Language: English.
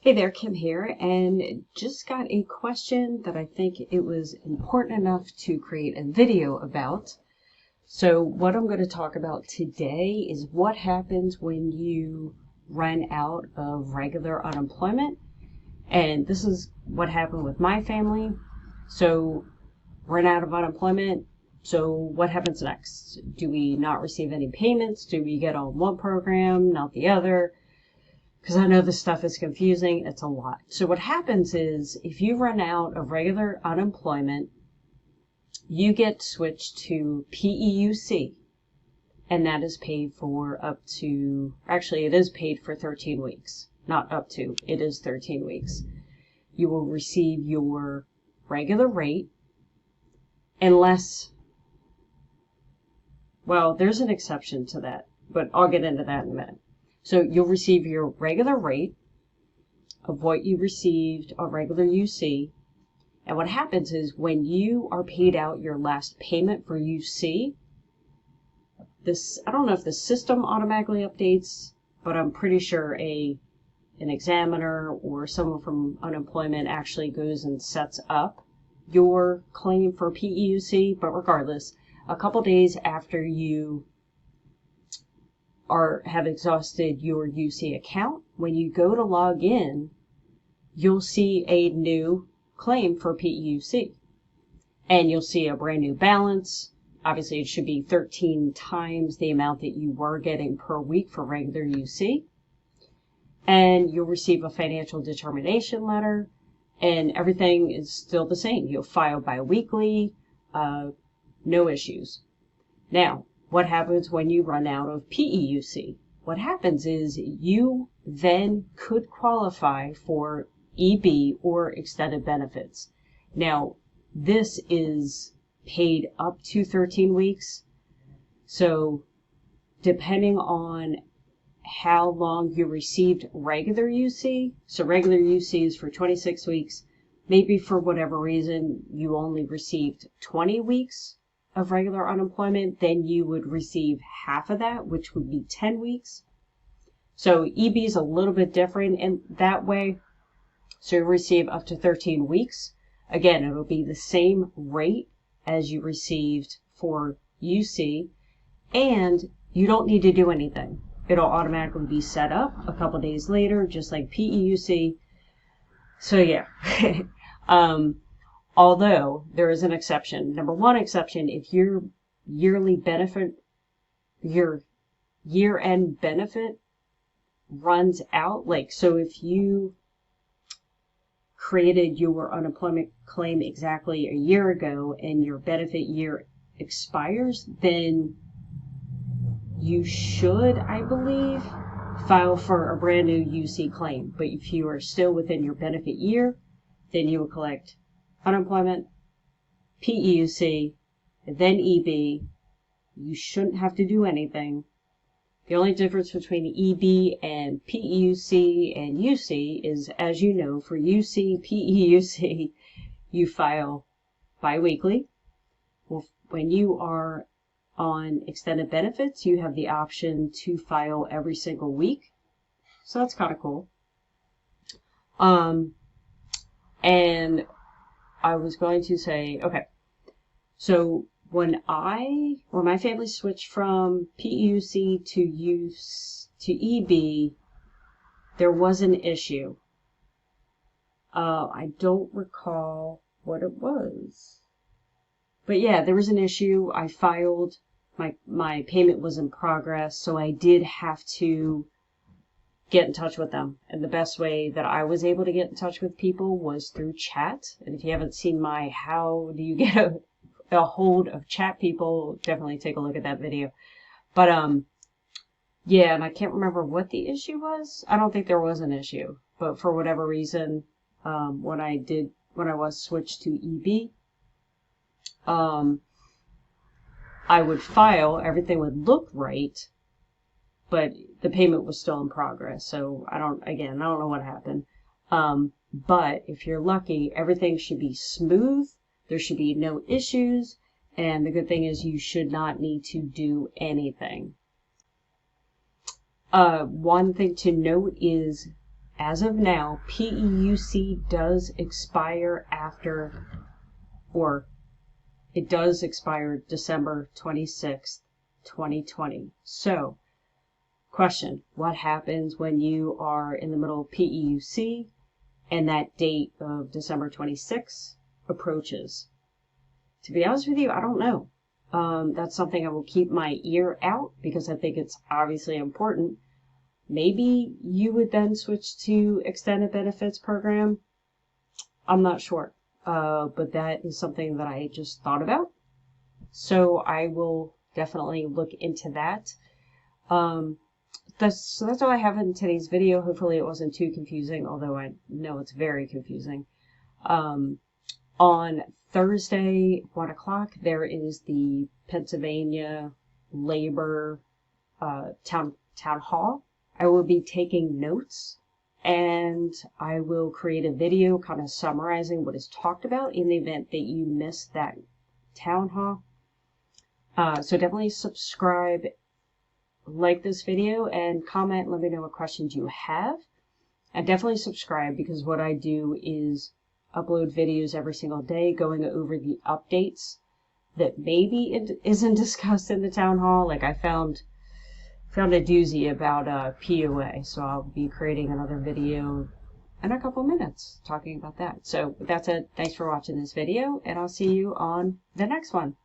Hey there, Kim here, and just got a question that I think it was important enough to create a video about. So what I'm going to talk about today is what happens when you run out of regular unemployment. And this is what happened with my family. So run out of unemployment. So what happens next? Do we not receive any payments? Do we get on one program, not the other? Because I know this stuff is confusing. It's a lot. So what happens is if you run out of regular unemployment, you get switched to PEUC, and that is paid for up to, actually it is paid for 13 weeks. Not up to, it is 13 weeks. You will receive your regular rate unless, well, there's an exception to that, but I'll get into that in a minute. So you'll receive your regular rate of what you received on regular UC. And what happens is when you are paid out your last payment for UC, I don't know if the system automatically updates, but I'm pretty sure an examiner or someone from unemployment actually goes and sets up your claim for PEUC. But regardless, a couple days after you have exhausted your UC account, when you go to log in, you'll see a new claim for PEUC. And you'll see a brand new balance. Obviously, it should be 13 times the amount that you were getting per week for regular UC. And you'll receive a financial determination letter, and everything is still the same. You'll file bi-weekly, no issues. Now, what happens when you run out of PEUC? What happens is you then could qualify for EB or extended benefits. Now, this is paid up to 13 weeks. So depending on how long you received regular UC, so regular UC is for 26 weeks, maybe for whatever reason you only received 20 weeks of regular unemployment, then you would receive half of that, which would be 10 weeks. So EB is a little bit different in that way. So you receive up to 13 weeks. Again, it'll be the same rate as you received for UC, and you don't need to do anything. It'll automatically be set up a couple days later, just like PEUC. So yeah. Although there is an exception. Number one exception, if your yearly benefit, your year-end benefit runs out, like, so if you created your unemployment claim exactly a year ago and your benefit year expires, then you should, I believe, file for a brand new UC claim. But if you are still within your benefit year, then you will collect unemployment, PEUC, and then EB. You shouldn't have to do anything. The only difference between EB and PEUC and UC is, as you know, for UC, PEUC, you file bi-weekly. Well, when you are on extended benefits, you have the option to file every single week. So that's kind of cool. And I was going to say, okay, so when my family switched from PEUC to EB, there was an issue. I don't recall what it was. But yeah, there was an issue. I filed, my payment was in progress, so I did have to get in touch with them. And the best way that I was able to get in touch with people was through chat. And if you haven't seen my how do you get a hold of chat people, definitely take a look at that video. But yeah, and I can't remember what the issue was. I don't think there was an issue, but for whatever reason, when I was switched to EB, I would file, everything would look right, but the payment was still in progress. So I don't know what happened. But if you're lucky, everything should be smooth. There should be no issues. And the good thing is you should not need to do anything. One thing to note is as of now, PEUC does expire after, or it does expire December 26th, 2020. So, question, what happens when you are in the middle of PEUC and that date of December 26th approaches? To be honest with you, I don't know. That's something I will keep my ear out because I think it's obviously important. Maybe you would then switch to extended benefits program. I'm not sure. But that is something that I just thought about. So I will definitely look into that. So that's all I have in today's video. Hopefully it wasn't too confusing, although I know it's very confusing. On Thursday, 1 o'clock, there is the Pennsylvania Labor Town Hall. I will be taking notes, and I will create a video kind of summarizing what is talked about in the event that you missed that town hall. So definitely subscribe, like this video, and comment. Let me know what questions you have. And definitely subscribe, because what I do is upload videos every single day going over the updates that maybe it isn't discussed in the town hall. Like I found a doozy about POA, so I'll be creating another video in a couple minutes talking about that. So that's it. Thanks for watching this video, and I'll see you on the next one.